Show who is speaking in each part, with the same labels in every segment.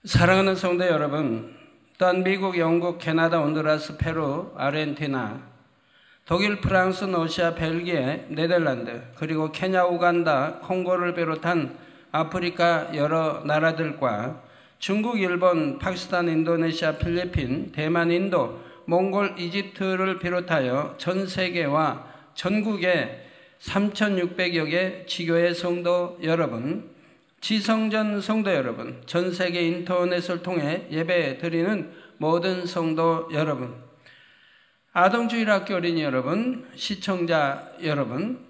Speaker 1: 사랑하는 성도 여러분, 또한 미국, 영국, 캐나다, 온두라스, 페루, 아르헨티나, 독일, 프랑스, 러시아, 벨기에, 네덜란드, 그리고 케냐, 우간다, 콩고를 비롯한 아프리카 여러 나라들과 중국, 일본, 파키스탄, 인도네시아, 필리핀, 대만, 인도, 몽골, 이집트를 비롯하여 전 세계와 전국의 3,600여 개 지교회 성도 여러분, 지성전 성도 여러분, 전 세계 인터넷을 통해 예배 드리는 모든 성도 여러분, 아동주일학교 어린이 여러분, 시청자 여러분,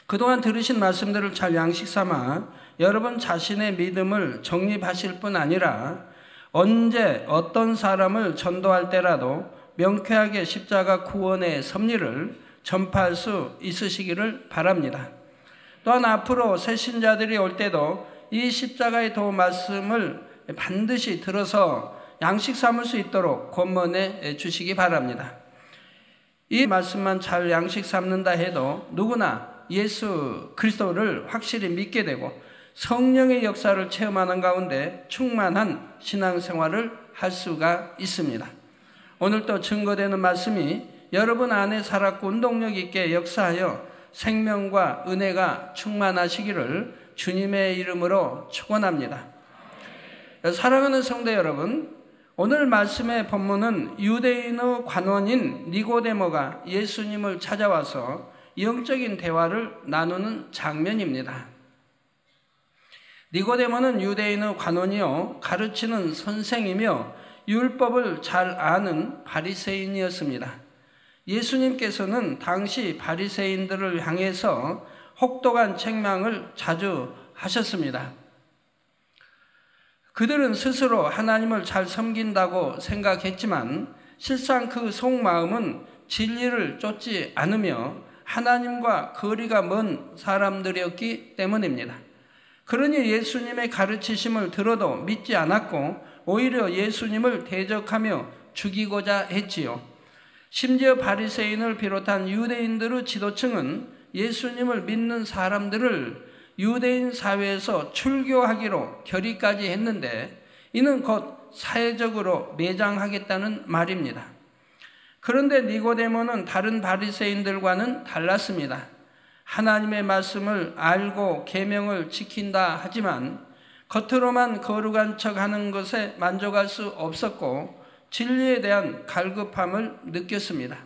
Speaker 1: 그동안 들으신 말씀들을 잘 양식 삼아 여러분 자신의 믿음을 정립하실 뿐 아니라 언제 어떤 사람을 전도할 때라도 명쾌하게 십자가 구원의 섭리를 전파할 수 있으시기를 바랍니다. 또한 앞으로 새 신자들이 올 때도 이 십자가의 도 말씀을 반드시 들어서 양식 삼을 수 있도록 권면해 주시기 바랍니다. 이 말씀만 잘 양식 삼는다 해도 누구나 예수 그리스도를 확실히 믿게 되고 성령의 역사를 체험하는 가운데 충만한 신앙생활을 할 수가 있습니다. 오늘 또 증거되는 말씀이 여러분 안에 살았고 운동력 있게 역사하여 생명과 은혜가 충만하시기를 주님의 이름으로 축원합니다. 사랑하는 성도 여러분, 오늘 말씀의 본문은 유대인의 관원인 니고데모가 예수님을 찾아와서 영적인 대화를 나누는 장면입니다. 니고데모는 유대인의 관원이요 가르치는 선생이며 율법을 잘 아는 바리새인이었습니다. 예수님께서는 당시 바리새인들을 향해서 혹독한 책망을 자주 하셨습니다. 그들은 스스로 하나님을 잘 섬긴다고 생각했지만 실상 그 속마음은 진리를 쫓지 않으며 하나님과 거리가 먼 사람들이었기 때문입니다. 그러니 예수님의 가르치심을 들어도 믿지 않았고 오히려 예수님을 대적하며 죽이고자 했지요. 심지어 바리새인을 비롯한 유대인들의 지도층은 예수님을 믿는 사람들을 유대인 사회에서 출교하기로 결의까지 했는데 이는 곧 사회적으로 매장하겠다는 말입니다. 그런데 니고데모는 다른 바리새인들과는 달랐습니다. 하나님의 말씀을 알고 계명을 지킨다 하지만 겉으로만 거룩한 척하는 것에 만족할 수 없었고 진리에 대한 갈급함을 느꼈습니다.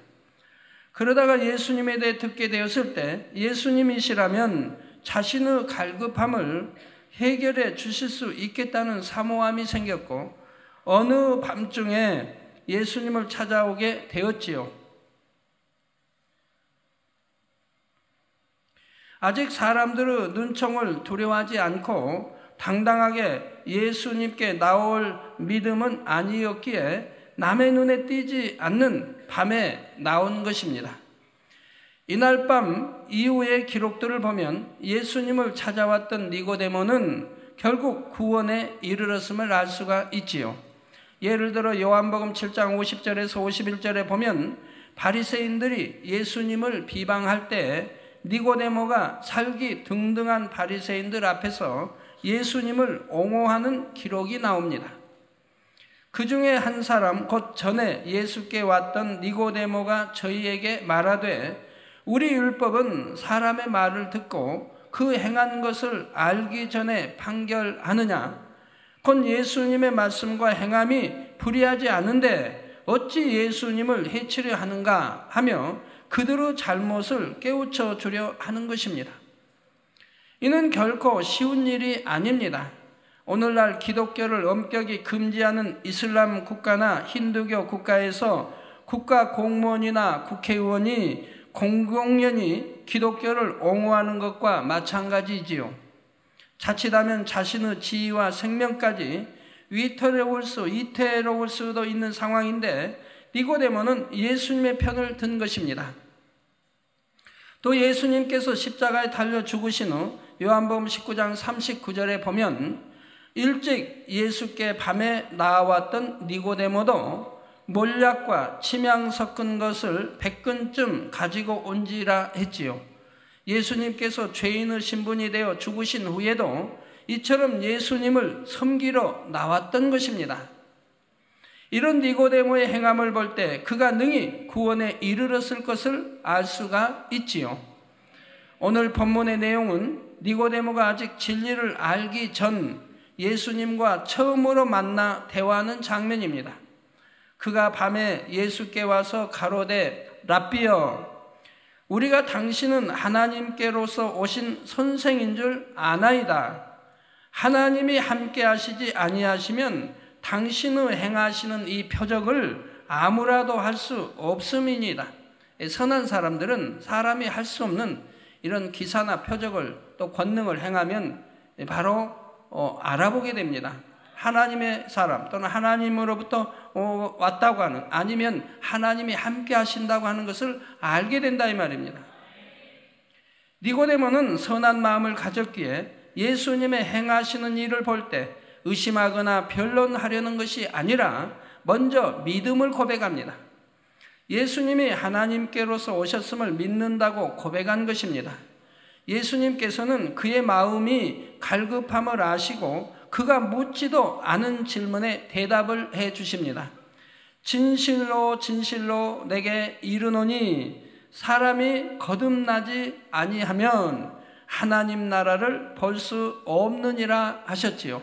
Speaker 1: 그러다가 예수님에 대해 듣게 되었을 때 예수님이시라면 자신의 갈급함을 해결해 주실 수 있겠다는 사모함이 생겼고 어느 밤중에 예수님을 찾아오게 되었지요. 아직 사람들의 눈총을 두려워하지 않고 당당하게 예수님께 나올 믿음은 아니었기에 남의 눈에 띄지 않는 밤에 나온 것입니다. 이날 밤 이후의 기록들을 보면 예수님을 찾아왔던 니고데모는 결국 구원에 이르렀음을 알 수가 있지요. 예를 들어 요한복음 7장 50절에서 51절에 보면 바리새인들이 예수님을 비방할 때 니고데모가 살기 등등한 바리새인들 앞에서 예수님을 옹호하는 기록이 나옵니다. 그 중에 한 사람 곧 전에 예수께 왔던 니고데모가 저희에게 말하되 우리 율법은 사람의 말을 듣고 그 행한 것을 알기 전에 판결하느냐? 곧 예수님의 말씀과 행함이 불의하지 않은데 어찌 예수님을 해치려 하는가 하며 그들의 잘못을 깨우쳐 주려 하는 것입니다. 이는 결코 쉬운 일이 아닙니다. 오늘날 기독교를 엄격히 금지하는 이슬람 국가나 힌두교 국가에서 국가 공무원이나 국회의원이 공공연히 기독교를 옹호하는 것과 마찬가지지요. 자칫하면 자신의 지위와 생명까지 위태로울 수도 있는 상황인데 니고데모는 예수님의 편을 든 것입니다. 또 예수님께서 십자가에 달려 죽으신 후 요한복음 19장 39절에 보면 일찍 예수께 밤에 나와왔던 니고데모도 몰약과 침향 섞은 것을 100근쯤 가지고 온지라 했지요. 예수님께서 죄인의 신분이 되어 죽으신 후에도 이처럼 예수님을 섬기러 나왔던 것입니다. 이런 니고데모의 행함을 볼 때 그가 능히 구원에 이르렀을 것을 알 수가 있지요. 오늘 본문의 내용은 니고데모가 아직 진리를 알기 전 예수님과 처음으로 만나 대화하는 장면입니다. 그가 밤에 예수께 와서 가로되 랍비여, 우리가 당신은 하나님께로서 오신 선생인 줄 아나이다. 하나님이 함께 하시지 아니하시면 당신의 행하시는 이 표적을 아무라도 할 수 없음이니이다. 선한 사람들은 사람이 할 수 없는 이런 기사나 표적을 또 권능을 행하면 바로 알아보게 됩니다. 하나님의 사람 또는 하나님으로부터 왔다고 하는, 아니면 하나님이 함께 하신다고 하는 것을 알게 된다 이 말입니다. 니고데모는 선한 마음을 가졌기에 예수님의 행하시는 일을 볼 때 의심하거나 변론하려는 것이 아니라 먼저 믿음을 고백합니다. 예수님이 하나님께로서 오셨음을 믿는다고 고백한 것입니다. 예수님께서는 그의 마음이 갈급함을 아시고 그가 묻지도 않은 질문에 대답을 해 주십니다. 진실로 진실로 내게 이르노니 사람이 거듭나지 아니하면 하나님 나라를 볼 수 없느니라 하셨지요.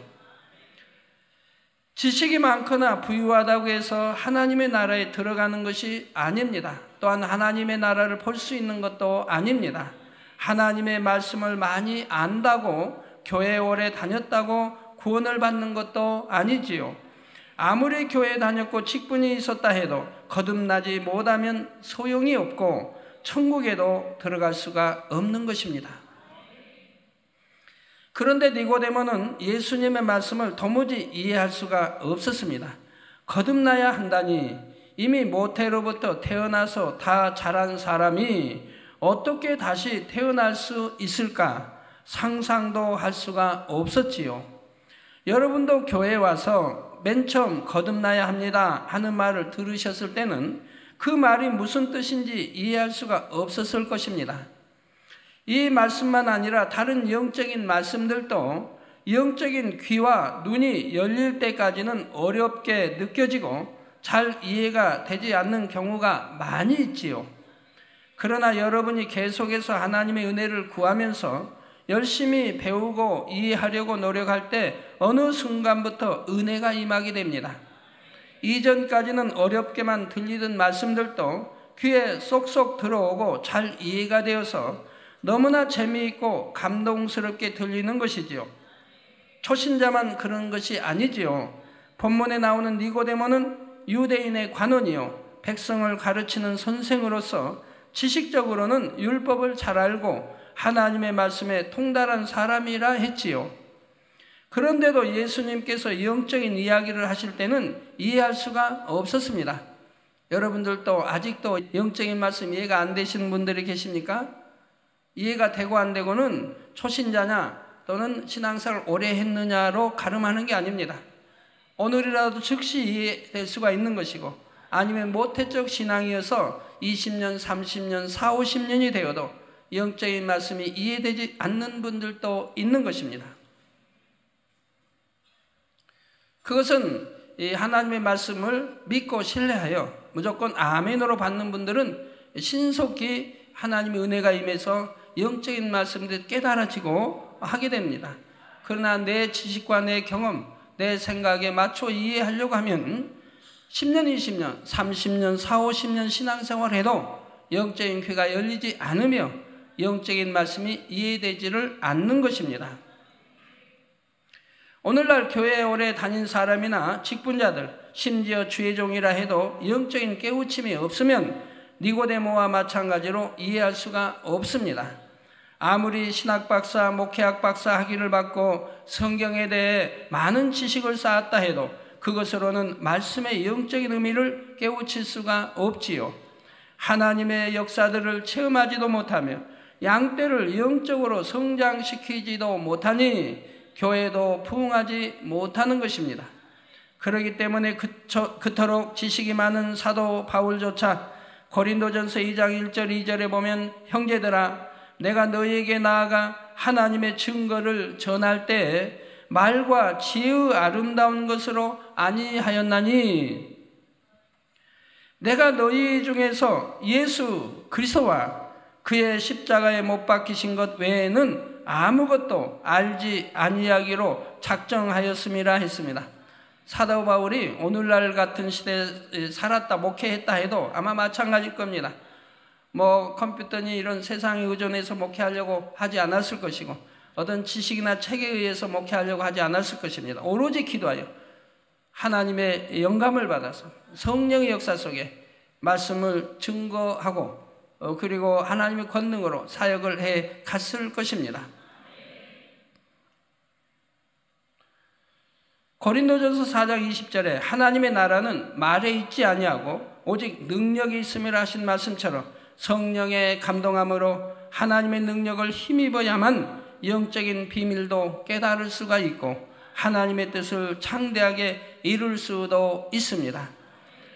Speaker 1: 지식이 많거나 부유하다고 해서 하나님의 나라에 들어가는 것이 아닙니다. 또한 하나님의 나라를 볼 수 있는 것도 아닙니다. 하나님의 말씀을 많이 안다고 교회에 오래 다녔다고 구원을 받는 것도 아니지요. 아무리 교회에 다녔고 직분이 있었다 해도 거듭나지 못하면 소용이 없고 천국에도 들어갈 수가 없는 것입니다. 그런데 니고데모는 예수님의 말씀을 도무지 이해할 수가 없었습니다. 거듭나야 한다니 이미 모태로부터 태어나서 다 자란 사람이 어떻게 다시 태어날 수 있을까 상상도 할 수가 없었지요. 여러분도 교회에 와서 맨 처음 거듭나야 합니다 하는 말을 들으셨을 때는 그 말이 무슨 뜻인지 이해할 수가 없었을 것입니다. 이 말씀만 아니라 다른 영적인 말씀들도 영적인 귀와 눈이 열릴 때까지는 어렵게 느껴지고 잘 이해가 되지 않는 경우가 많이 있지요. 그러나 여러분이 계속해서 하나님의 은혜를 구하면서 열심히 배우고 이해하려고 노력할 때 어느 순간부터 은혜가 임하게 됩니다. 이전까지는 어렵게만 들리던 말씀들도 귀에 쏙쏙 들어오고 잘 이해가 되어서 너무나 재미있고 감동스럽게 들리는 것이지요. 초신자만 그런 것이 아니지요. 본문에 나오는 니고데모는 유대인의 관원이요 백성을 가르치는 선생으로서 지식적으로는 율법을 잘 알고 하나님의 말씀에 통달한 사람이라 했지요. 그런데도 예수님께서 영적인 이야기를 하실 때는 이해할 수가 없었습니다. 여러분들도 아직도 영적인 말씀 이해가 안 되시는 분들이 계십니까? 이해가 되고 안 되고는 초신자냐 또는 신앙생활을 오래 했느냐로 가름하는 게 아닙니다. 오늘이라도 즉시 이해될 수가 있는 것이고, 아니면 모태적 신앙이어서 20년, 30년, 40, 50년이 되어도 영적인 말씀이 이해되지 않는 분들도 있는 것입니다. 그것은 이 하나님의 말씀을 믿고 신뢰하여 무조건 아멘으로 받는 분들은 신속히 하나님의 은혜가 임해서 영적인 말씀들이 깨달아지고 하게 됩니다. 그러나 내 지식과 내 경험, 내 생각에 맞춰 이해하려고 하면 10년, 20년, 30년, 40, 50년 신앙생활해도 영적인 귀가 열리지 않으며 영적인 말씀이 이해되지를 않는 것입니다. 오늘날 교회에 오래 다닌 사람이나 직분자들, 심지어 주의 종이라 해도 영적인 깨우침이 없으면 니고데모와 마찬가지로 이해할 수가 없습니다. 아무리 신학 박사, 목회학 박사 학위를 받고 성경에 대해 많은 지식을 쌓았다 해도 그것으로는 말씀의 영적인 의미를 깨우칠 수가 없지요. 하나님의 역사들을 체험하지도 못하며 양떼를 영적으로 성장시키지도 못하니 교회도 부흥하지 못하는 것입니다. 그렇기 때문에 그토록 지식이 많은 사도 바울조차 고린도전서 2장 1절 2절에 보면 형제들아 내가 너희에게 나아가 하나님의 증거를 전할 때 말과 지혜의 아름다운 것으로 아니하였나니 내가 너희 중에서 예수 그리스도와 그의 십자가에 못 박히신 것 외에는 아무것도 알지 아니하기로 작정하였음이라 했습니다. 사도 바울이 오늘날 같은 시대에 살았다 목회했다 해도 아마 마찬가지일 겁니다. 뭐 컴퓨터니 이런 세상에 의존해서 목회하려고 하지 않았을 것이고 어떤 지식이나 책에 의해서 목회하려고 하지 않았을 것입니다. 오로지 기도하여 하나님의 영감을 받아서 성령의 역사 속에 말씀을 증거하고 그리고 하나님의 권능으로 사역을 해 갔을 것입니다. 고린도전서 4장 20절에 하나님의 나라는 말에 있지 아니하고 오직 능력이 있음이라 하신 말씀처럼 성령의 감동함으로 하나님의 능력을 힘입어야만 영적인 비밀도 깨달을 수가 있고 하나님의 뜻을 창대하게 이룰 수도 있습니다.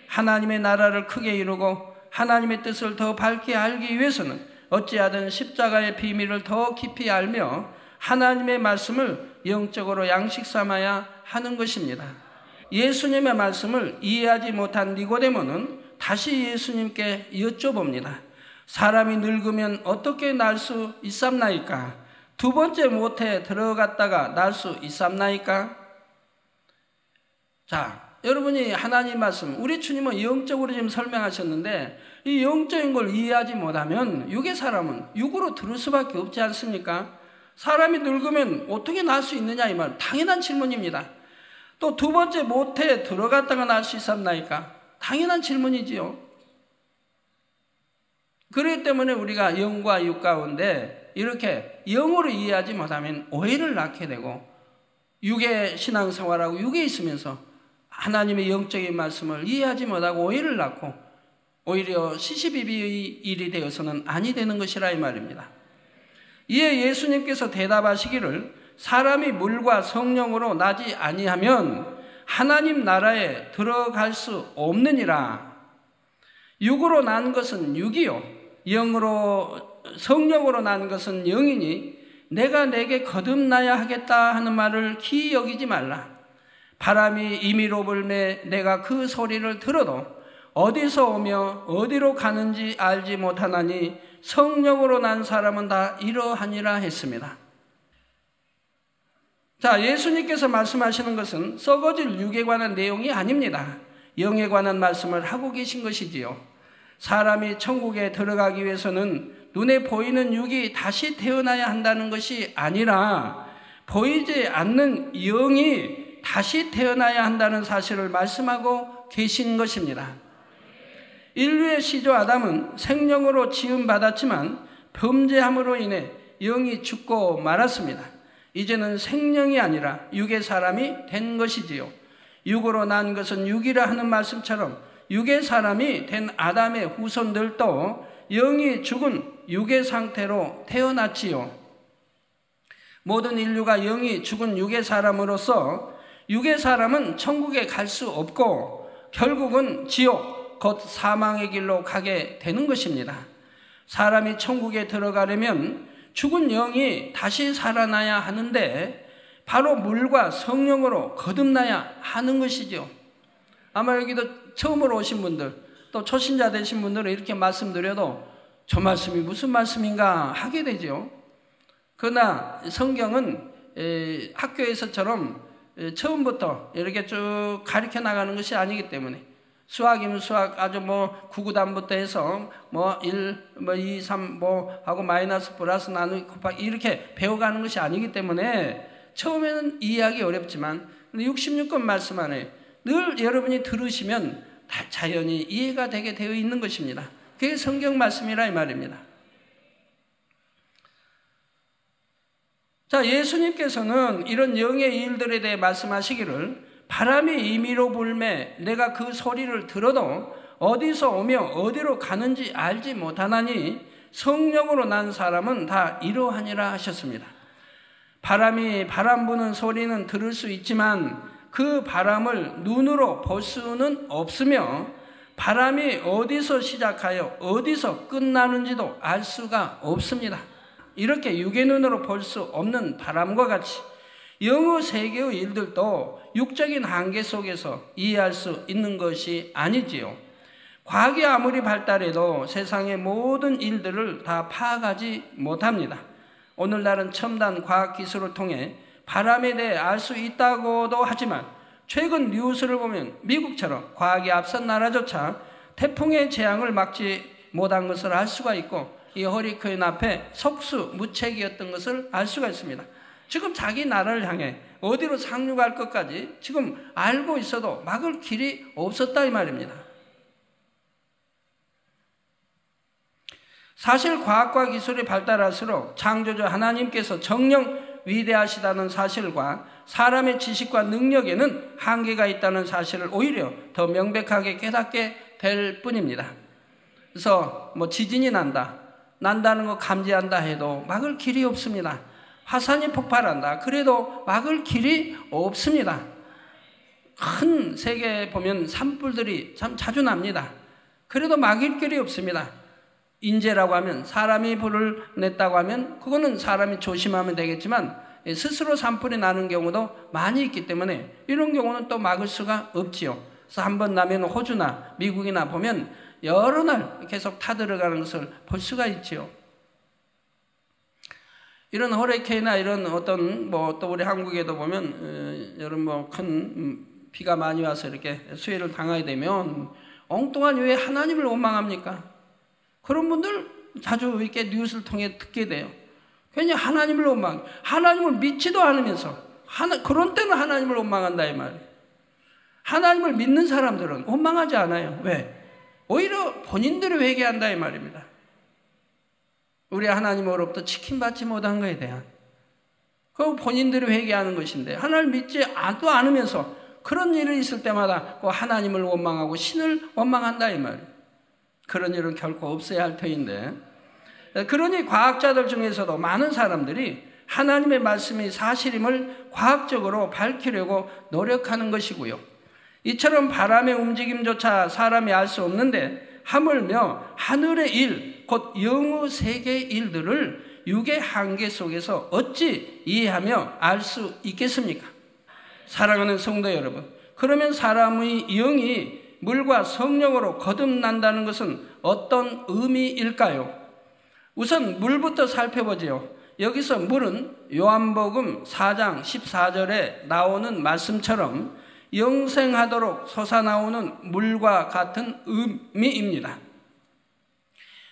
Speaker 1: 하나님의 나라를 크게 이루고 하나님의 뜻을 더 밝게 알기 위해서는 어찌하든 십자가의 비밀을 더 깊이 알며 하나님의 말씀을 영적으로 양식 삼아야 하는 것입니다. 예수님의 말씀을 이해하지 못한 니고데모는 다시 예수님께 여쭤봅니다. 사람이 늙으면 어떻게 날 수 있삼나이까? 두 번째 모태에 들어갔다가 날 수 있삼나이까? 자, 여러분이 하나님 말씀, 우리 주님은 영적으로 지금 설명하셨는데 이 영적인 걸 이해하지 못하면 육의 사람은 육으로 들을 수밖에 없지 않습니까? 사람이 늙으면 어떻게 날 수 있느냐 이 말 당연한 질문입니다. 또 두 번째 모태에 들어갔다가 날 수 있었나이까? 당연한 질문이지요. 그렇기 때문에 우리가 영과 육 가운데 이렇게 영으로 이해하지 못하면 오해를 낳게 되고 육의 신앙생활하고 육에 있으면서 하나님의 영적인 말씀을 이해하지 못하고 오해를 낳고 오히려 시시비비의 일이 되어서는 아니 되는 것이라 이 말입니다. 이에 예수님께서 대답하시기를 사람이 물과 성령으로 나지 아니하면 하나님 나라에 들어갈 수 없느니라. 육으로 난 것은 육이요 영으로 성령으로 난 것은 영이니 내가 내게 거듭나야 하겠다 하는 말을 기이 여기지 말라. 바람이 임의로 불매 내가 그 소리를 들어도 어디서 오며 어디로 가는지 알지 못하나니 성령으로 난 사람은 다 이러하니라 했습니다. 자, 예수님께서 말씀하시는 것은 썩어질 육에 관한 내용이 아닙니다. 영에 관한 말씀을 하고 계신 것이지요. 사람이 천국에 들어가기 위해서는 눈에 보이는 육이 다시 태어나야 한다는 것이 아니라 보이지 않는 영이 다시 태어나야 한다는 사실을 말씀하고 계신 것입니다. 인류의 시조 아담은 생명으로 지음받았지만 범죄함으로 인해 영이 죽고 말았습니다. 이제는 생명이 아니라 육의 사람이 된 것이지요. 육으로 난 것은 육이라 하는 말씀처럼 육의 사람이 된 아담의 후손들도 영이 죽은 육의 상태로 태어났지요. 모든 인류가 영이 죽은 육의 사람으로서 육의 사람은 천국에 갈 수 없고 결국은 지옥, 곧 사망의 길로 가게 되는 것입니다. 사람이 천국에 들어가려면 죽은 영이 다시 살아나야 하는데 바로 물과 성령으로 거듭나야 하는 것이죠. 아마 여기도 처음으로 오신 분들 또 초신자 되신 분들은 이렇게 말씀드려도 저 말씀이 무슨 말씀인가 하게 되죠. 그러나 성경은 학교에서처럼 처음부터 이렇게 쭉 가르쳐 나가는 것이 아니기 때문에 수학이면 수학 아주 구구단부터 해서 1, 2, 3 하고 마이너스 플러스 나누기 곱하기 이렇게 배워가는 것이 아니기 때문에 처음에는 이해하기 어렵지만 66권 말씀 안에 늘 여러분이 들으시면 자연히 이해가 되게 되어 있는 것입니다. 그게 성경 말씀이라 이 말입니다. 자, 예수님께서는 이런 영의 일들에 대해 말씀하시기를 바람이 임의로 불매 내가 그 소리를 들어도 어디서 오며 어디로 가는지 알지 못하나니 성령으로 난 사람은 다 이러하니라 하셨습니다. 바람이 바람 부는 소리는 들을 수 있지만 그 바람을 눈으로 볼 수는 없으며 바람이 어디서 시작하여 어디서 끝나는지도 알 수가 없습니다. 이렇게 육의 눈으로 볼 수 없는 바람과 같이 영의 세계의 일들도 육적인 한계 속에서 이해할 수 있는 것이 아니지요. 과학이 아무리 발달해도 세상의 모든 일들을 다 파악하지 못합니다. 오늘날은 첨단 과학기술을 통해 바람에 대해 알 수 있다고도 하지만 최근 뉴스를 보면 미국처럼 과학이 앞선 나라조차 태풍의 재앙을 막지 못한 것을 알 수가 있고 이 허리케인 앞에 속수무책이었던 것을 알 수가 있습니다. 지금 자기 나라를 향해 어디로 상륙할 것까지 지금 알고 있어도 막을 길이 없었다 이 말입니다. 사실 과학과 기술이 발달할수록 창조주 하나님께서 정녕 위대하시다는 사실과 사람의 지식과 능력에는 한계가 있다는 사실을 오히려 더 명백하게 깨닫게 될 뿐입니다. 그래서 지진이 난다는 거 감지한다 해도 막을 길이 없습니다. 화산이 폭발한다 그래도 막을 길이 없습니다. 큰 세계에 보면 산불들이 참 자주 납니다. 그래도 막을 길이 없습니다. 인재라고 하면 사람이 불을 냈다고 하면 그거는 사람이 조심하면 되겠지만 스스로 산불이 나는 경우도 많이 있기 때문에 이런 경우는 또 막을 수가 없지요. 그래서 한번 나면 호주나 미국이나 보면 여러 날 계속 타들어가는 것을 볼 수가 있지요. 이런 허리케인이나 이런 어떤 또 우리 한국에도 보면 여름 큰 비가 많이 와서 이렇게 수해를 당하게 되면 엉뚱한 왜 하나님을 원망합니까? 그런 분들 자주 이렇게 뉴스를 통해 듣게 돼요. 괜히 하나님을 원망, 하나님을 믿지도 않으면서 그런 때는 하나님을 원망한다 이 말이에요. 하나님을 믿는 사람들은 원망하지 않아요. 왜? 오히려 본인들이 회개한다 이 말입니다. 우리 하나님으로부터 치킨 받지 못한 것에 대한 그 본인들이 회개하는 것인데 하나님을 믿지 않으면서 그런 일이 있을 때마다 그 하나님을 원망하고 신을 원망한다 이 말이에요. 그런 일은 결코 없어야 할 터인데 그러니 과학자들 중에서도 많은 사람들이 하나님의 말씀이 사실임을 과학적으로 밝히려고 노력하는 것이고요. 이처럼 바람의 움직임조차 사람이 알 수 없는데 하물며 하늘의 일, 곧 영의 세계의 일들을 육의 한계 속에서 어찌 이해하며 알 수 있겠습니까? 사랑하는 성도 여러분, 그러면 사람의 영이 물과 성령으로 거듭난다는 것은 어떤 의미일까요? 우선 물부터 살펴보지요. 여기서 물은 요한복음 4장 14절에 나오는 말씀처럼 영생하도록 솟아나오는 물과 같은 의미입니다.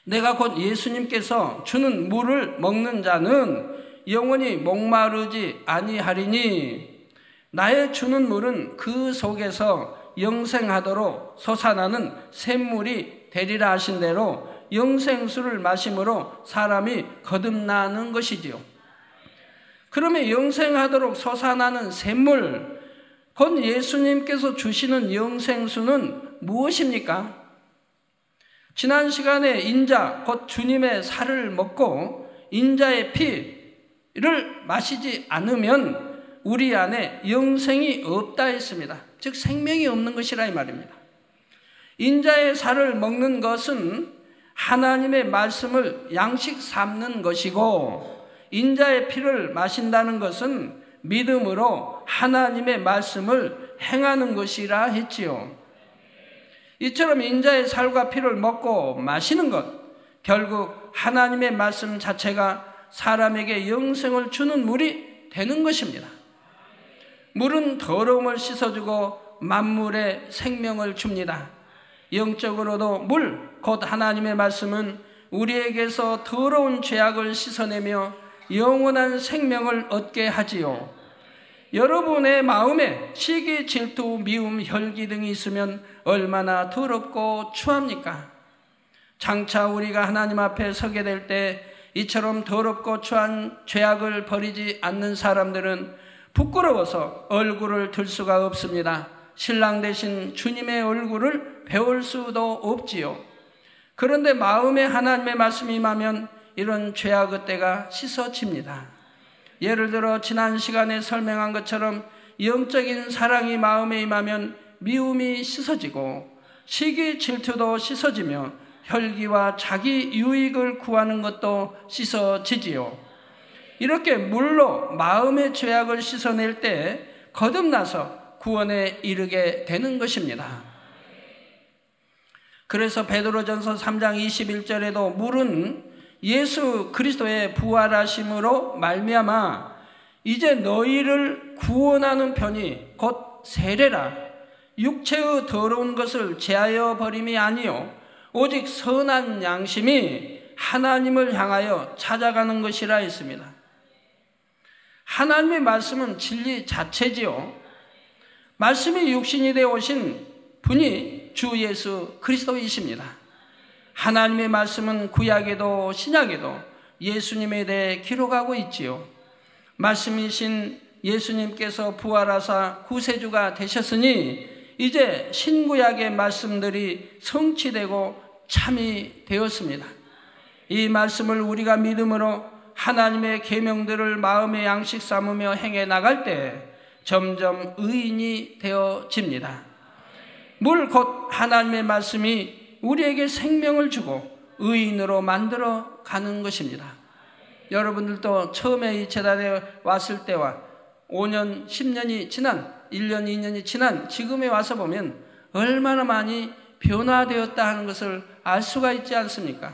Speaker 1: 내가 곧 예수님께서 주는 물을 먹는 자는 영원히 목마르지 아니하리니 나의 주는 물은 그 속에서 영생하도록 솟아나는 샘물이 되리라 하신 대로 영생수를 마심으로 사람이 거듭나는 것이지요. 그러면 영생하도록 솟아나는 샘물, 곧 예수님께서 주시는 영생수는 무엇입니까? 지난 시간에 인자, 곧 주님의 살을 먹고 인자의 피를 마시지 않으면 우리 안에 영생이 없다 했습니다. 즉 생명이 없는 것이라 이 말입니다. 인자의 살을 먹는 것은 하나님의 말씀을 양식 삼는 것이고 인자의 피를 마신다는 것은 믿음으로 하나님의 말씀을 행하는 것이라 했지요. 이처럼 인자의 살과 피를 먹고 마시는 것, 결국 하나님의 말씀 자체가 사람에게 영생을 주는 물이 되는 것입니다. 물은 더러움을 씻어주고 만물에 생명을 줍니다. 영적으로도 물, 곧 하나님의 말씀은 우리에게서 더러운 죄악을 씻어내며 영원한 생명을 얻게 하지요. 여러분의 마음에 시기, 질투, 미움, 혈기 등이 있으면 얼마나 더럽고 추합니까? 장차 우리가 하나님 앞에 서게 될 때 이처럼 더럽고 추한 죄악을 버리지 않는 사람들은 부끄러워서 얼굴을 들 수가 없습니다. 신랑 되신 주님의 얼굴을 배울 수도 없지요. 그런데 마음에 하나님의 말씀이 임하면 이런 죄악의 때가 씻어집니다. 예를 들어 지난 시간에 설명한 것처럼 영적인 사랑이 마음에 임하면 미움이 씻어지고 시기 질투도 씻어지며 혈기와 자기 유익을 구하는 것도 씻어지지요. 이렇게 물로 마음의 죄악을 씻어낼 때 거듭나서 구원에 이르게 되는 것입니다. 그래서 베드로전서 3장 21절에도 물은 예수 그리스도의 부활하심으로 말미암아 이제 너희를 구원하는 편이 곧 세례라. 육체의 더러운 것을 제하여 버림이 아니요 오직 선한 양심이 하나님을 향하여 찾아가는 것이라 했습니다. 하나님의 말씀은 진리 자체지요. 말씀이 육신이 되어 오신 분이 주 예수 그리스도이십니다. 하나님의 말씀은 구약에도 신약에도 예수님에 대해 기록하고 있지요. 말씀이신 예수님께서 부활하사 구세주가 되셨으니 이제 신구약의 말씀들이 성취되고 참이 되었습니다. 이 말씀을 우리가 믿음으로 하나님의 계명들을 마음의 양식 삼으며 행해 나갈 때 점점 의인이 되어집니다. 물 곧 하나님의 말씀이 우리에게 생명을 주고 의인으로 만들어 가는 것입니다. 여러분들도 처음에 이 재단에 왔을 때와 5년, 10년이 지난 1년, 2년이 지난 지금에 와서 보면 얼마나 많이 변화되었다 하는 것을 알 수가 있지 않습니까?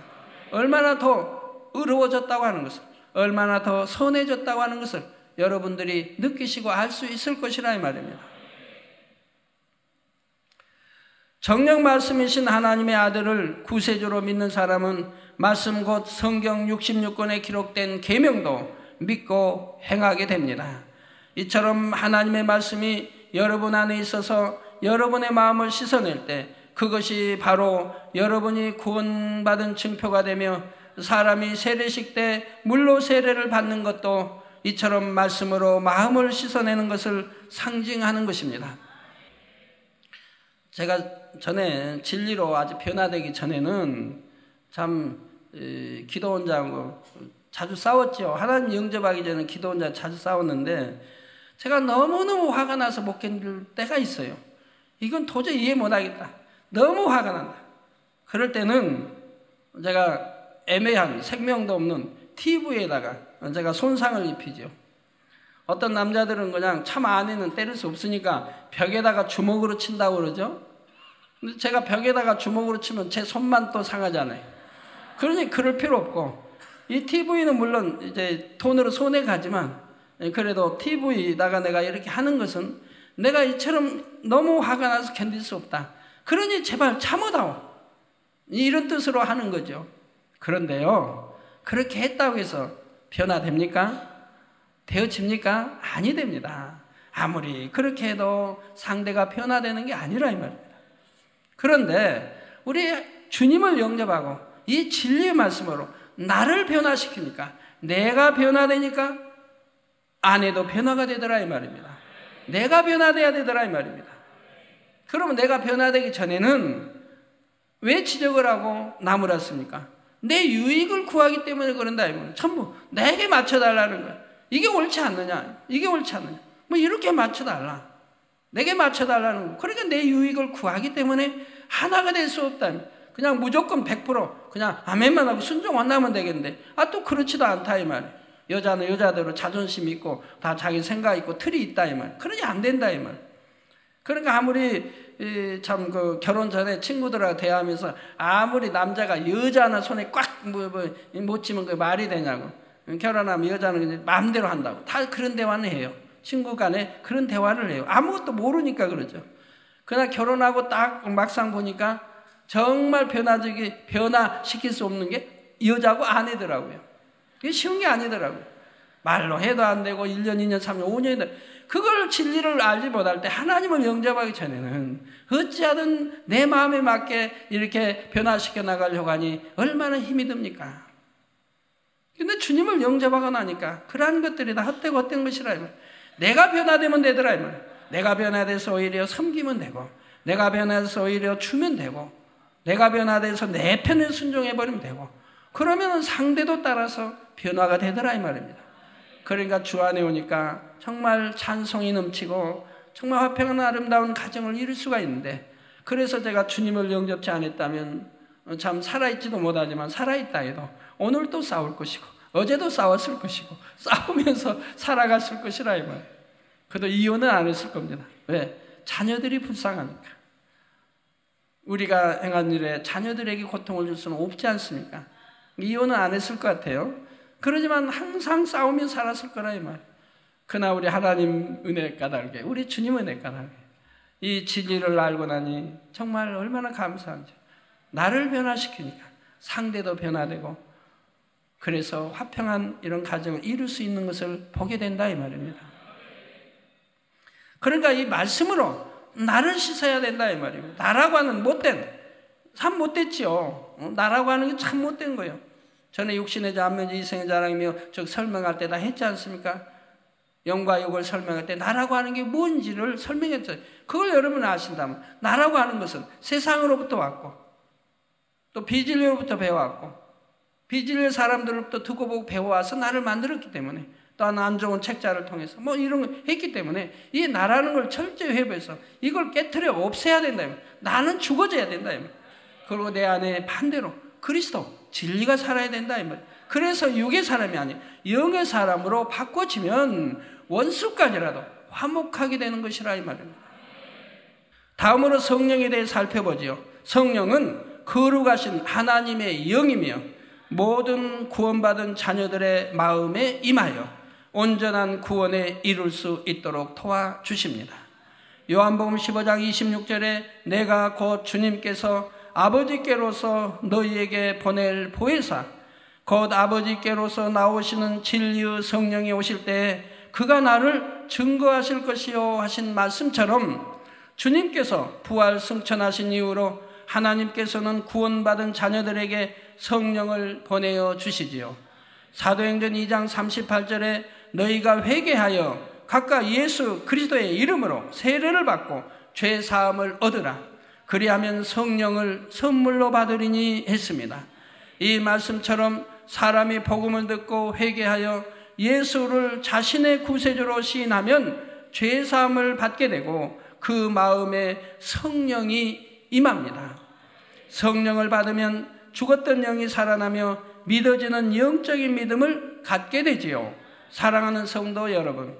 Speaker 1: 얼마나 더 의로워졌다고 하는 것을, 얼마나 더 선해졌다고 하는 것을 여러분들이 느끼시고 알 수 있을 것이라 이 말입니다. 정녕 말씀이신 하나님의 아들을 구세주로 믿는 사람은 말씀 곧 성경 66권에 기록된 계명도 믿고 행하게 됩니다. 이처럼 하나님의 말씀이 여러분 안에 있어서 여러분의 마음을 씻어낼 때 그것이 바로 여러분이 구원받은 증표가 되며 사람이 세례식 때 물로 세례를 받는 것도 이처럼 말씀으로 마음을 씻어내는 것을 상징하는 것입니다. 제가 전에 진리로 아주 변화되기 전에는 참 기도원자하고 자주 싸웠죠. 하나님 영접하기 전에 기도원자 자주 싸웠는데 제가 너무너무 화가 나서 못 견딜 때가 있어요. 이건 도저히 이해 못하겠다. 너무 화가 난다. 그럴 때는 제가 애매한 생명도 없는 TV에다가 제가 손상을 입히죠. 어떤 남자들은 그냥 참 안에는 때릴 수 없으니까 벽에다가 주먹으로 친다고 그러죠. 근데 제가 벽에다가 주먹으로 치면 제 손만 또 상하잖아요. 그러니 그럴 필요 없고 이 TV는 물론 이제 돈으로 손해 가지만 그래도 TV에다가 내가 이렇게 하는 것은 내가 이처럼 너무 화가 나서 견딜 수 없다. 그러니 제발 참으다오. 이런 뜻으로 하는 거죠. 그런데요, 그렇게 했다고 해서 변화됩니까? 되어집니까? 아니 됩니다. 아무리 그렇게 해도 상대가 변화되는 게 아니라 이 말입니다. 그런데 우리 주님을 영접하고 이 진리의 말씀으로 나를 변화시키니까 내가 변화되니까 아내도 변화가 되더라 이 말입니다. 내가 변화돼야 되더라 이 말입니다. 그러면 내가 변화되기 전에는 왜 지적을 하고 나무랐습니까? 내 유익을 구하기 때문에 그런다 이 말이에요. 전부 내게 맞춰달라는 거예요. 이게 옳지 않느냐? 이게 옳지 않느냐? 뭐 이렇게 맞춰달라. 내게 맞춰달라는 거. 그러니까 내 유익을 구하기 때문에 하나가 될 수 없다. 그냥 무조건 100% 그냥 아멘만 하고 순종만 하면 되겠는데 또 그렇지도 않다 이 말이에요. 여자는 여자대로 자존심 있고 다 자기 생각 있고 틀이 있다 이 말. 그러니 안 된다 이 말. 그러니까 아무리 참 그 결혼 전에 친구들하고 대화하면서 아무리 남자가 여자 하나 손에 꽉 못 쥐면 그 말이 되냐고. 결혼하면 여자는 마음대로 한다고. 다 그런 대화는 해요. 친구 간에 그런 대화를 해요. 아무것도 모르니까 그러죠. 그러나 결혼하고 딱 막상 보니까 정말 변화시킬 수 없는 게 여자고 아내더라고요. 이게 쉬운 게 아니더라고요. 말로 해도 안 되고 1년, 2년, 3년, 5년이 그걸 진리를 알지 못할 때 하나님을 영접하기 전에는 어찌하든 내 마음에 맞게 이렇게 변화시켜 나가려고 하니 얼마나 힘이 듭니까? 근데 주님을 영접하고 나니까 그러한 것들이 다 헛되고 헛된 것이라 이 말. 내가 변화되면 되더라 이 말. 내가 변화돼서 오히려 섬기면 되고 내가 변화돼서 오히려 주면 되고 내가 변화돼서 내 편을 순종해버리면 되고 그러면 상대도 따라서 변화가 되더라 이 말입니다. 그러니까 주 안에 오니까 정말 찬송이 넘치고 정말 화평한 아름다운 가정을 이룰 수가 있는데 그래서 제가 주님을 영접치 않았다면 참 살아있지도 못하지만 살아있다 해도 오늘 또 싸울 것이고 어제도 싸웠을 것이고 싸우면서 살아갔을 것이라 이 말이에요. 그래도 이혼은 안 했을 겁니다. 왜? 자녀들이 불쌍하니까. 우리가 행한 일에 자녀들에게 고통을 줄 수는 없지 않습니까? 이혼은 안 했을 것 같아요. 그러지만 항상 싸우며 살았을 거라 이 말이에요. 그러나 우리 하나님 은혜 까닭에, 우리 주님 은혜 까닭에 이 진리를 알고 나니 정말 얼마나 감사한지. 나를 변화시키니까 상대도 변화되고, 그래서 화평한 이런 가정을 이룰 수 있는 것을 보게 된다 이 말입니다. 그러니까 이 말씀으로 나를 씻어야 된다 이 말이에요. 나라고 하는 참 못됐지요. 나라고 하는 게 참 못된 거예요. 전에 육신의 자, 안면제, 이생의 자랑이며 즉 설명할 때 다 했지 않습니까? 영과 육을 설명할 때 나라고 하는 게 뭔지를 설명했어요. 그걸 여러분 아신다면, 나라고 하는 것은 세상으로부터 왔고 또 비진리로부터 배워왔고 비진리 사람들로부터 듣고 보고 배워와서 나를 만들었기 때문에, 또 안 좋은 책자를 통해서 뭐 이런 거 했기 때문에 이 나라는 걸 철저히 회복해서 이걸 깨트려 없애야 된다. 나는 죽어져야 된다. 그리고 내 안에 반대로 그리스도 진리가 살아야 된다. 그래서 육의 사람이 아니라 영의 사람으로 바꿔지면 원수까지라도 화목하게 되는 것이라 이 말입니다. 다음으로 성령에 대해 살펴보지요. 성령은 거룩하신 하나님의 영이며 모든 구원받은 자녀들의 마음에 임하여 온전한 구원에 이룰 수 있도록 도와주십니다. 요한복음 15장 26절에 내가 곧 주님께서 아버지께로서 너희에게 보낼 보혜사 곧 아버지께로서 나오시는 진리의 성령이 오실 때에 그가 나를 증거하실 것이요 하신 말씀처럼, 주님께서 부활 승천하신 이후로 하나님께서는 구원받은 자녀들에게 성령을 보내어 주시지요. 사도행전 2장 38절에 너희가 회개하여 각각 예수 그리스도의 이름으로 세례를 받고 죄 사함을 얻으라. 그리하면 성령을 선물로 받으리니 했습니다. 이 말씀처럼 사람이 복음을 듣고 회개하여 예수를 자신의 구세주로 시인하면 죄 사함을 받게 되고 그 마음에 성령이 임합니다. 성령을 받으면 죽었던 영이 살아나며 믿어지는 영적인 믿음을 갖게 되지요. 사랑하는 성도 여러분,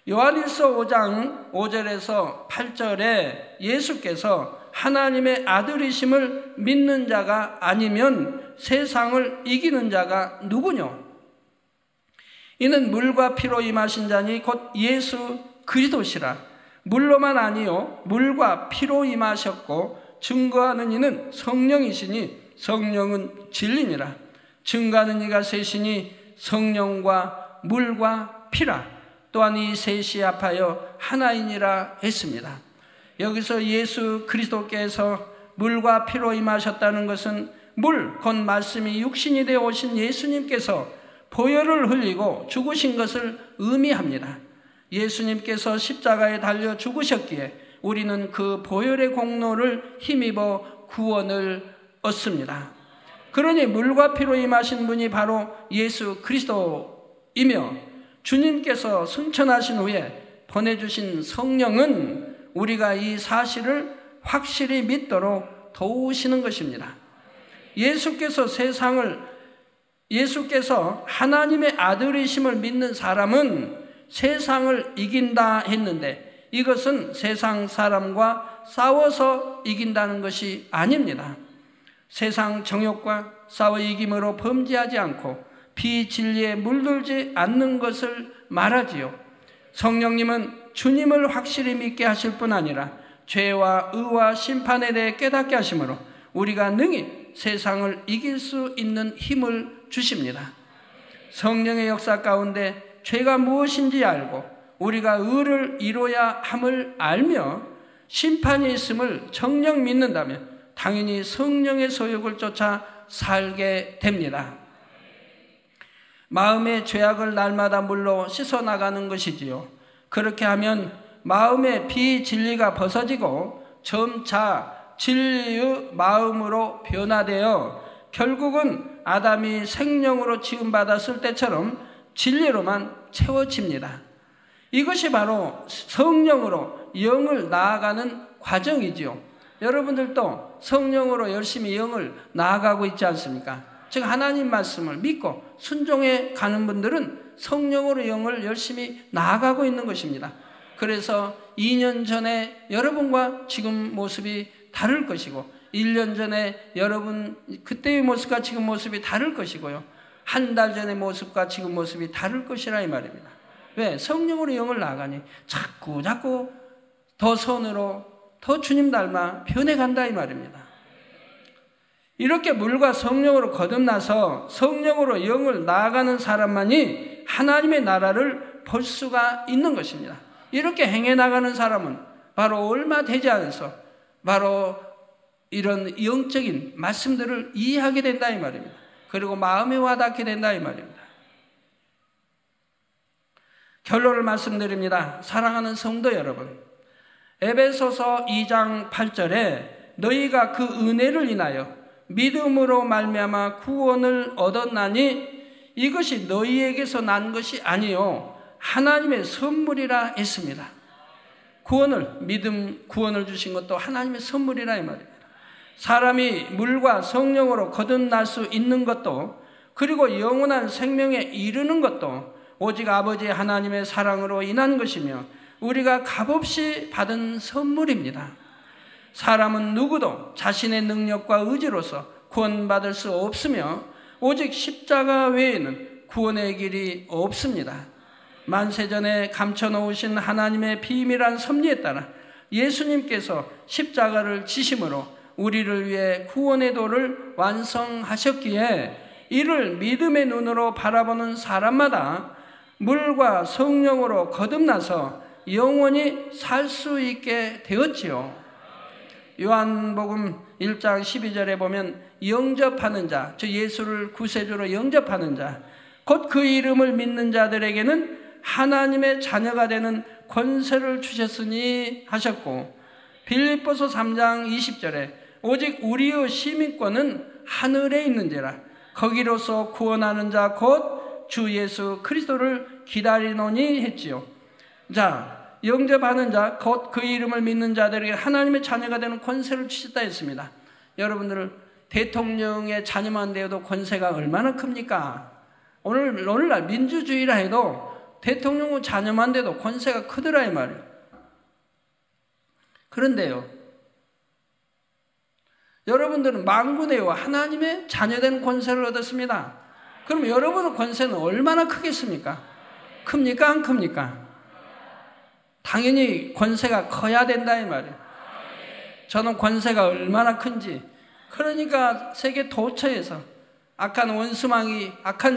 Speaker 1: 요한일서 5장 5절에서 8절에 예수께서 하나님의 아들이심을 믿는 자가 아니면 세상을 이기는 자가 누구뇨? 이는 물과 피로 임하신 자니 곧 예수 그리스도시라. 물로만 아니요 물과 피로 임하셨고 증거하는 이는 성령이시니 성령은 진리니라. 증거하는 이가 셋이니 성령과 물과 피라. 또한 이 셋이 합하여 하나이니라 했습니다. 여기서 예수 그리스도께서 물과 피로 임하셨다는 것은 물, 곧 말씀이 육신이 되어 오신 예수님께서 보혈을 흘리고 죽으신 것을 의미합니다. 예수님께서 십자가에 달려 죽으셨기에 우리는 그 보혈의 공로를 힘입어 구원을 얻습니다. 그러니 물과 피로 임하신 분이 바로 예수 그리스도이며, 주님께서 승천하신 후에 보내주신 성령은 우리가 이 사실을 확실히 믿도록 도우시는 것입니다. 예수께서 하나님의 아들이심을 믿는 사람은 세상을 이긴다 했는데, 이것은 세상 사람과 싸워서 이긴다는 것이 아닙니다. 세상 정욕과 싸워 이김으로 범죄하지 않고 비진리에 물들지 않는 것을 말하지요. 성령님은 주님을 확실히 믿게 하실 뿐 아니라 죄와 의와 심판에 대해 깨닫게 하심으로 우리가 능히 세상을 이길 수 있는 힘을 주십니다. 성령의 역사 가운데 죄가 무엇인지 알고 우리가 의를 이루어야 함을 알며 심판이 있음을 정녕 믿는다면 당연히 성령의 소욕을 쫓아 살게 됩니다. 마음의 죄악을 날마다 물로 씻어나가는 것이지요. 그렇게 하면 마음의 비진리가 벗어지고 점차 진리의 마음으로 변화되어 결국은 아담이 생명으로 지음받았을 때처럼 진리로만 채워집니다. 이것이 바로 성령으로 영을 나아가는 과정이지요. 여러분들도 성령으로 열심히 영을 나아가고 있지 않습니까? 즉 하나님 말씀을 믿고 순종해 가는 분들은 성령으로 영을 열심히 나아가고 있는 것입니다. 그래서 2년 전에 여러분과 지금 모습이 다를 것이고 1년 전에 여러분 그때의 모습과 지금 모습이 다를 것이고요. 한 달 전의 모습과 지금 모습이 다를 것이라 이 말입니다. 왜? 성령으로 영을 나아가니 자꾸 더 선으로 더 주님 닮아 변해간다 이 말입니다. 이렇게 물과 성령으로 거듭나서 성령으로 영을 나아가는 사람만이 하나님의 나라를 볼 수가 있는 것입니다. 이렇게 행해 나가는 사람은 바로 얼마 되지 않아서 바로 이런 영적인 말씀들을 이해하게 된다 이 말입니다. 그리고 마음에 와닿게 된다 이 말입니다. 결론을 말씀드립니다. 사랑하는 성도 여러분, 에베소서 2장 8절에 너희가 그 은혜를 인하여 믿음으로 말미암아 구원을 얻었나니 이것이 너희에게서 난 것이 아니요 하나님의 선물이라 했습니다. 구원을 주신 것도 하나님의 선물이라 이 말입니다. 사람이 물과 성령으로 거듭날 수 있는 것도 그리고 영원한 생명에 이르는 것도 오직 아버지 하나님의 사랑으로 인한 것이며 우리가 값없이 받은 선물입니다. 사람은 누구도 자신의 능력과 의지로서 구원받을 수 없으며 오직 십자가 외에는 구원의 길이 없습니다. 만세전에 감춰놓으신 하나님의 비밀한 섭리에 따라 예수님께서 십자가를 지심으로 우리를 위해 구원의 도를 완성하셨기에 이를 믿음의 눈으로 바라보는 사람마다 물과 성령으로 거듭나서 영원히 살 수 있게 되었지요. 요한복음 1장 12절에 보면 영접하는 자, 즉 예수를 구세주로 영접하는 자, 곧 그 이름을 믿는 자들에게는 하나님의 자녀가 되는 권세를 주셨으니 하셨고, 빌립보서 3장 20절에 오직 우리의 시민권은 하늘에 있는지라 거기로서 구원하는 자 곧 주 예수 그리스도를 기다리노니 했지요. 자, 영접하는 자 곧 그 이름을 믿는 자들에게 하나님의 자녀가 되는 권세를 주셨다 했습니다. 여러분들 대통령의 자녀만 되어도 권세가 얼마나 큽니까? 오늘날 민주주의라 해도 대통령의 자녀만 돼도 권세가 크더라 이 말이에요. 그런데요, 여러분들은 만군의 하나님의 자녀된 권세를 얻었습니다. 그럼 여러분의 권세는 얼마나 크겠습니까? 큽니까? 안 큽니까? 당연히 권세가 커야 된다 이 말이에요. 저는 권세가 얼마나 큰지, 그러니까 세계 도처에서 악한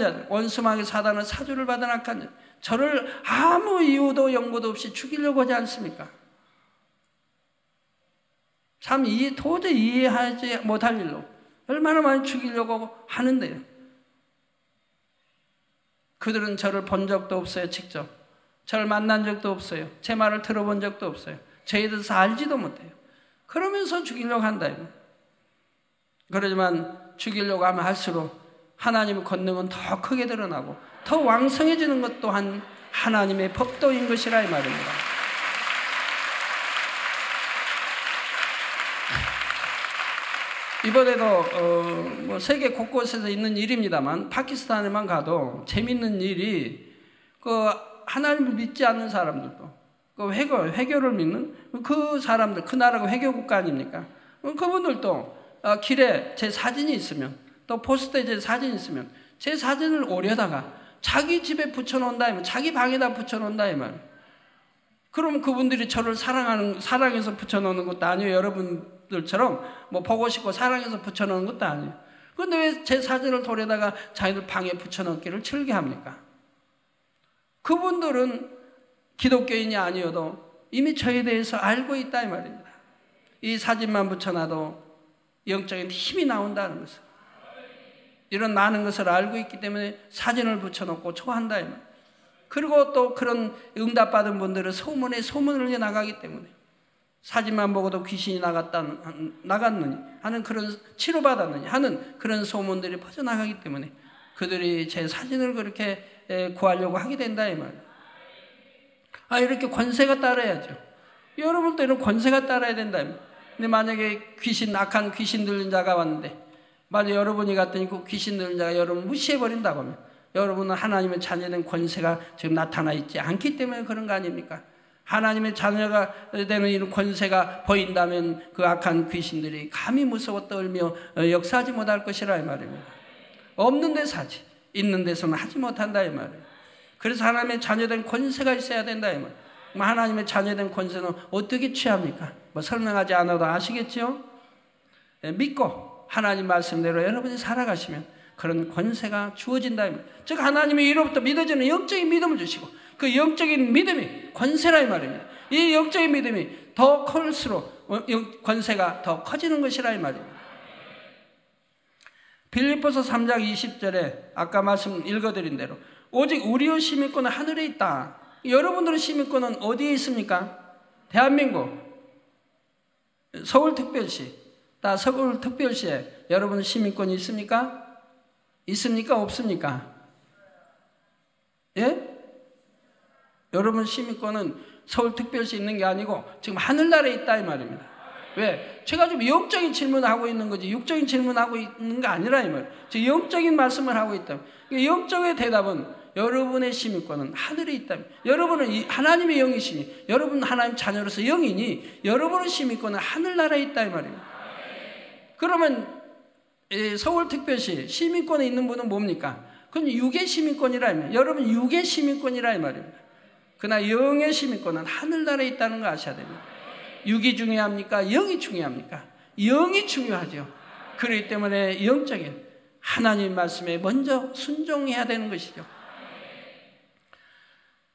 Speaker 1: 자들, 원수마귀 사단은 사주를 받은 악한 자들, 저를 아무 이유도 연고도 없이 죽이려고 하지 않습니까? 참 도저히 이해하지 못할 일로 얼마나 많이 죽이려고 하는데요. 그들은 저를 본 적도 없어요. 직접 저를 만난 적도 없어요. 제 말을 들어본 적도 없어요. 저에 대해서 알지도 못해요. 그러면서 죽이려고 한다. 그러지만 죽이려고 하면 할수록 하나님의 권능은 더 크게 드러나고 더 왕성해지는 것 또한 하나님의 법도인 것이라 이 말입니다. 이번에도 세계 곳곳에서 있는 일입니다만 파키스탄에만 가도 재밌는 일이 하나님을 믿지 않는 사람들도 회교를 믿는 그 사람들, 그 나라가 회교국가 아닙니까? 그분들도 길에 제 사진이 있으면 또 포스터에 제 사진이 있으면 제 사진을 오려다가 자기 집에 붙여놓는다, 자기 방에다 붙여놓는다 이 말. 그럼 그분들이 저를 사랑해서 붙여놓는 것도 아니에요. 여러분들처럼 보고 싶고 사랑해서 붙여놓는 것도 아니에요. 그런데 왜 제 사진을 돌려다가 자기들 방에 붙여놓기를 즐겨합니까? 그분들은 기독교인이 아니어도 이미 저에 대해서 알고 있다 이 말입니다. 이 사진만 붙여놔도 영적인 힘이 나온다는 것을, 이런 많은 것을 알고 있기 때문에 사진을 붙여놓고 좋아한다 이 말. 그리고 또 그런 응답받은 분들은 소문을 나가기 때문에 사진만 보고도 귀신이 나갔느니 하는 그런, 치료받았느니 하는 그런 소문들이 퍼져나가기 때문에 그들이 제 사진을 그렇게 구하려고 하게 된다 이 말. 이렇게 권세가 따라야죠. 여러분도 이런 권세가 따라야 된다 이 말. 근데 만약에 악한 귀신 들린 자가 왔는데, 만약 여러분이 갔더니 그 귀신 들린 자가 여러분 무시해버린다고 하면, 여러분은 하나님의 자녀된 권세가 지금 나타나 있지 않기 때문에 그런 거 아닙니까? 하나님의 자녀가 되는 이런 권세가 보인다면 그 악한 귀신들이 감히 무서워 떨며 역사하지 못할 것이라 이 말입니다. 없는 데서 하지, 있는 데서는 하지 못한다 이 말이에요. 그래서 하나님의 자녀된 권세가 있어야 된다 이 말이에요. 하나님의 자녀된 권세는 어떻게 취합니까? 뭐 설명하지 않아도 아시겠죠? 믿고 하나님 말씀대로 여러분이 살아가시면 그런 권세가 주어진다. 즉 하나님의 이로부터 믿어지는 영적인 믿음을 주시고 그 영적인 믿음이 권세라 이 말입니다. 이 영적인 믿음이 더 클수록 권세가 더 커지는 것이라 이 말입니다. 빌립보서 3장 20절에 아까 말씀 읽어드린 대로 오직 우리의 시민권은 하늘에 있다. 여러분들의 시민권은 어디에 있습니까? 대한민국 서울특별시, 서울특별시에 여러분의 시민권이 있습니까? 있습니까? 없습니까? 예? 여러분 시민권은 서울특별시에 있는 게 아니고 지금 하늘나라에 있다 이 말입니다. 왜? 제가 좀 영적인 질문을 하고 있는 거지 육적인 질문을 하고 있는 게 아니라 이 말이에요. 지금 영적인 말씀을 하고 있다. 영적의 대답은 여러분의 시민권은 하늘에 있다. 여러분은 하나님의 영이시니, 여러분은 하나님 자녀로서 영이니 여러분의 시민권은 하늘나라에 있다 이 말입니다. 그러면 서울특별시 시민권에 있는 분은 뭡니까? 그건 육의 시민권이라 이 말이에요. 여러분 육의 시민권이라 이 말입니다. 그러나 영의 시민권은 하늘나라에 있다는 거 아셔야 됩니다. 육이 중요합니까? 영이 중요합니까? 영이 중요하죠. 그렇기 때문에 영적인 하나님 말씀에 먼저 순종해야 되는 것이죠.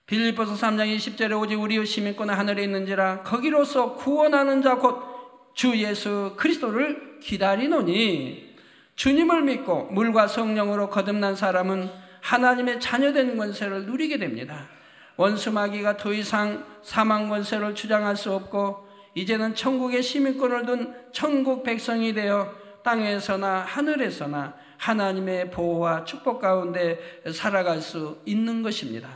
Speaker 1: 빌립보서 3장 20절에 오직 우리의 시민권은 하늘에 있는지라 거기로서 구원하는 자 곧 주 예수 그리스도를 기다리노니 주님을 믿고 물과 성령으로 거듭난 사람은 하나님의 자녀된 권세를 누리게 됩니다. 원수 마귀가 더 이상 사망 권세를 주장할 수 없고 이제는 천국의 시민권을 둔 천국 백성이 되어 땅에서나 하늘에서나 하나님의 보호와 축복 가운데 살아갈 수 있는 것입니다.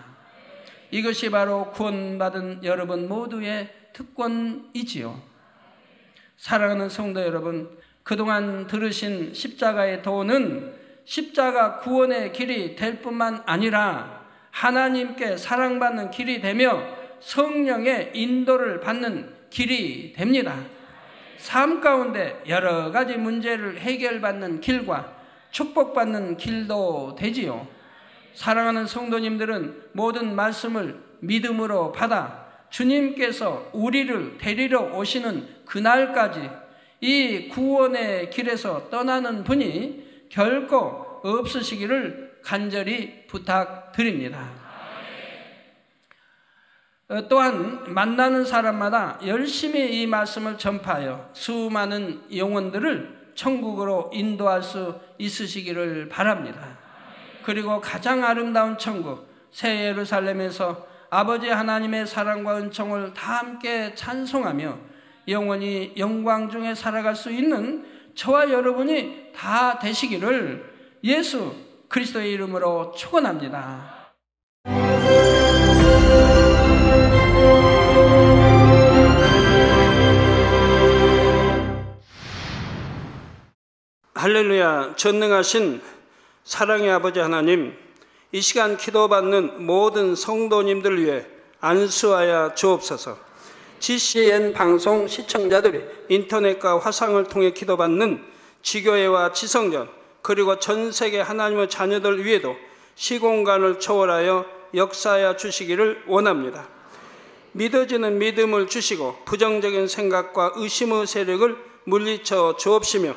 Speaker 1: 이것이 바로 구원받은 여러분 모두의 특권이지요. 사랑하는 성도 여러분, 그동안 들으신 십자가의 도는 십자가 구원의 길이 될 뿐만 아니라 하나님께 사랑받는 길이 되며 성령의 인도를 받는 길이 됩니다. 삶 가운데 여러 가지 문제를 해결받는 길과 축복받는 길도 되지요. 사랑하는 성도님들은 모든 말씀을 믿음으로 받아 주님께서 우리를 데리러 오시는 그날까지 이 구원의 길에서 떠나는 분이 결코 없으시기를 간절히 부탁드립니다. 또한 만나는 사람마다 열심히 이 말씀을 전파하여 수많은 영혼들을 천국으로 인도할 수 있으시기를 바랍니다. 그리고 가장 아름다운 천국 새 예루살렘에서 아버지 하나님의 사랑과 은총을 다 함께 찬송하며 영원히 영광 중에 살아갈 수 있는 저와 여러분이 다 되시기를 예수 그리스도의 이름으로 축원합니다. 할렐루야. 전능하신 사랑의 아버지 하나님, 이 시간 기도받는 모든 성도님들 위해 안수하여 주옵소서. GCN 방송 시청자들이 인터넷과 화상을 통해 기도받는 지교회와 지성전 그리고 전 세계 하나님의 자녀들 위에도 시공간을 초월하여 역사하여 주시기를 원합니다. 믿어지는 믿음을 주시고 부정적인 생각과 의심의 세력을 물리쳐 주옵시며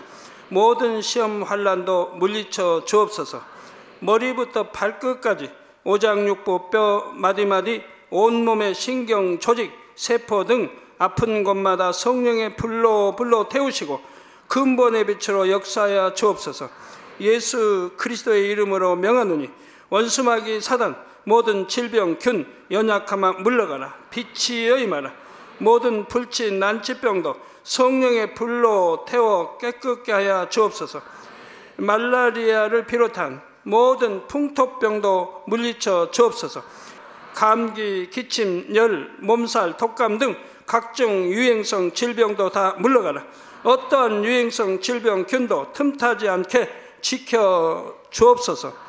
Speaker 1: 모든 시험 환난도 물리쳐 주옵소서. 머리부터 발끝까지 오장육부 뼈 마디마디 온몸의 신경 조직 세포 등 아픈 곳마다 성령의 불로 태우시고 근본의 빛으로 역사하여 주옵소서. 예수 그리스도의 이름으로 명하노니 원수마귀 사단 모든 질병 균 연약함아 물러가라. 빛이여 임하라. 모든 불치 난치병도 성령의 불로 태워 깨끗게 하여 주옵소서. 말라리아를 비롯한 모든 풍토병도 물리쳐 주옵소서. 감기, 기침, 열, 몸살, 독감 등 각종 유행성 질병도 다 물러가라. 어떠한 유행성 질병균도 틈타지 않게 지켜 주옵소서.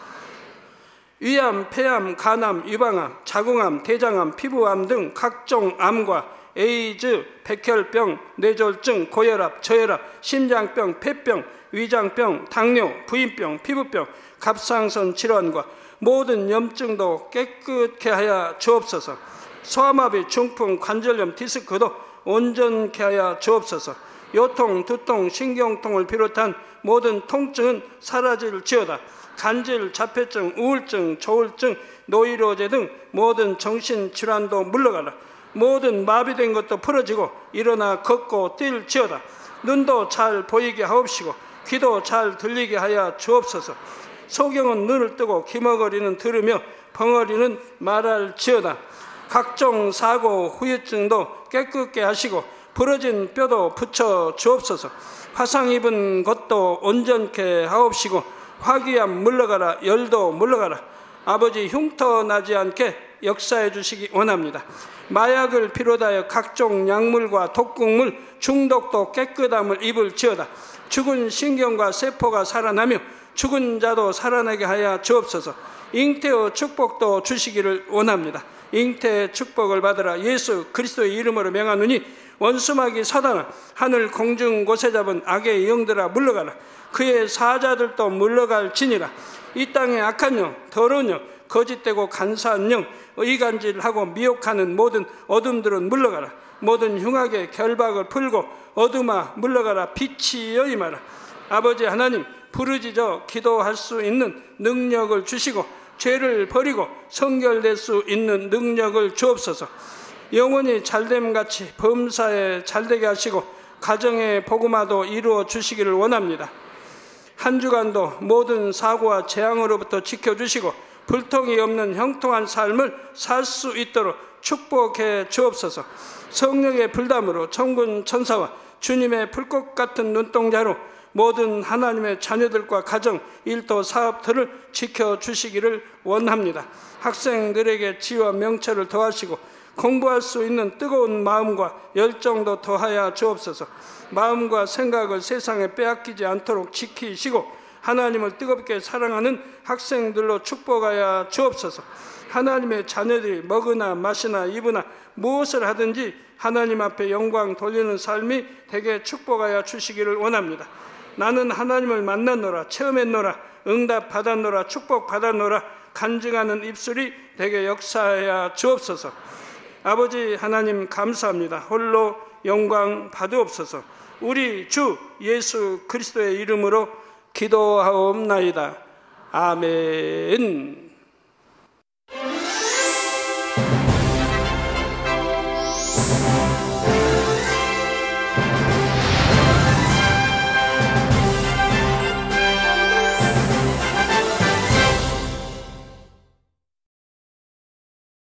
Speaker 1: 위암, 폐암, 간암, 유방암, 자궁암, 대장암, 피부암 등 각종 암과 에이즈, 백혈병, 뇌졸중, 고혈압, 저혈압, 심장병, 폐병, 위장병, 당뇨, 부인병, 피부병, 갑상선 질환과 모든 염증도 깨끗게 하여 주옵소서. 소아마비, 중풍, 관절염, 디스크도 온전케 하여 주옵소서. 요통, 두통, 신경통을 비롯한 모든 통증은 사라질지어다. 간질, 자폐증, 우울증, 조울증, 노이로제 등 모든 정신질환도 물러가라. 모든 마비된 것도 풀어지고 일어나 걷고 뛸지어다. 눈도 잘 보이게 하옵시고 귀도 잘 들리게 하여 주옵소서. 소경은 눈을 뜨고 기머거리는 들으며 벙어리는 말할지어다. 각종 사고, 후유증도 깨끗게 하시고 부러진 뼈도 붙여 주옵소서. 화상 입은 것도 온전케 하옵시고 화기암 물러가라. 열도 물러가라. 아버지 흉터 나지 않게 역사해 주시기 원합니다. 마약을 비롯하여 각종 약물과 독극물 중독도 깨끗함을 입을지어다. 죽은 신경과 세포가 살아나며 죽은 자도 살아나게 하여 주옵소서. 잉태의 축복도 주시기를 원합니다. 잉태의 축복을 받으라. 예수 그리스도의 이름으로 명하노니 원수마귀 사단아, 하늘 공중 곳에 잡은 악의 영들아 물러가라. 그의 사자들도 물러갈지니라. 이 땅의 악한 영, 더러운 영, 거짓되고 간사한 영, 의간질하고 미혹하는 모든 어둠들은 물러가라. 모든 흉악의 결박을 풀고 어둠아 물러가라. 빛이여 임하라. 아버지 하나님, 부르짖어 기도할 수 있는 능력을 주시고 죄를 버리고 성결될 수 있는 능력을 주옵소서. 영원히 잘됨같이 범사에 잘되게 하시고 가정의 복음화도 이루어 주시기를 원합니다. 한 주간도 모든 사고와 재앙으로부터 지켜주시고 불통이 없는 형통한 삶을 살 수 있도록 축복해 주옵소서. 성령의 불담으로 천군 천사와 주님의 불꽃 같은 눈동자로 모든 하나님의 자녀들과 가정, 일도, 사업들을 지켜주시기를 원합니다. 학생들에게 지혜와 명철을 더하시고 공부할 수 있는 뜨거운 마음과 열정도 더하여 주옵소서. 마음과 생각을 세상에 빼앗기지 않도록 지키시고 하나님을 뜨겁게 사랑하는 학생들로 축복하여 주옵소서. 하나님의 자녀들이 먹으나 마시나 입으나 무엇을 하든지 하나님 앞에 영광 돌리는 삶이 되게 축복하여 주시기를 원합니다. 나는 하나님을 만났노라, 체험했노라, 응답 받았노라, 축복 받았노라 간증하는 입술이 되게 역사하여 주옵소서. 아버지 하나님 감사합니다. 홀로 영광 받으옵소서. 우리 주 예수 그리스도의 이름으로 기도하옵나이다. 아멘.